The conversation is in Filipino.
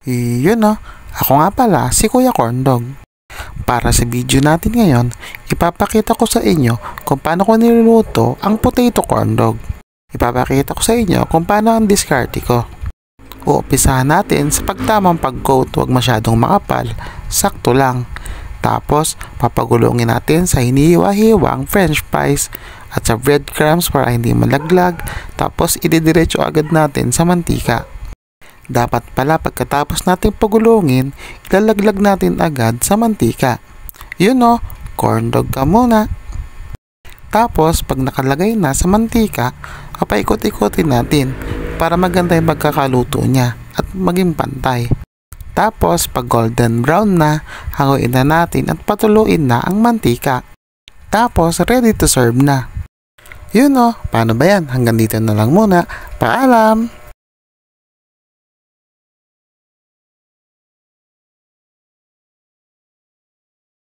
Yun no, ako nga pala si Kuya Corndog. Para sa video natin ngayon, ipapakita ko sa inyo kung paano ko niluluto ang potato corndog. Ipapakita ko sa inyo kung paano ang diskarte ko. Uumpisahan natin sa pagtamang pag-coat, huwag masyadong makapal, sakto lang. Tapos, papagulungin natin sa hinihiwa-hiwang french fries at sa breadcrumbs para hindi malaglag. Tapos, ididiretso agad natin sa mantika. Dapat pala pagkatapos natin pagulungin, ilalaglag natin agad sa mantika. Yun o, corndog ka muna. Tapos, pag nakalagay na sa mantika, papaikot-ikotin natin para maganda yung pagkakaluto niya at maging pantay. Tapos, pag golden brown na, hanguin na natin at patuluin na ang mantika. Tapos, ready to serve na. Yun o, paano ba yan? Hanggang dito na lang muna. Paalam!